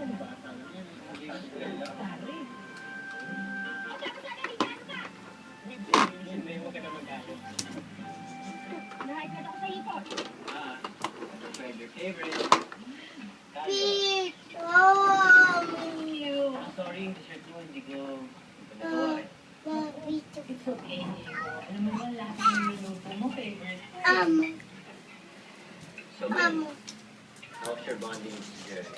Pare. Hindi mo ka na magkano. Nakikita ko sa ipot. Favorite. Sorry, yung t-shirt mo, hindi ko nagawa eh. It's okay, Nico. Alam mo naman lahat ng niluto mo, favorite. So, how's your bonding with Jerry?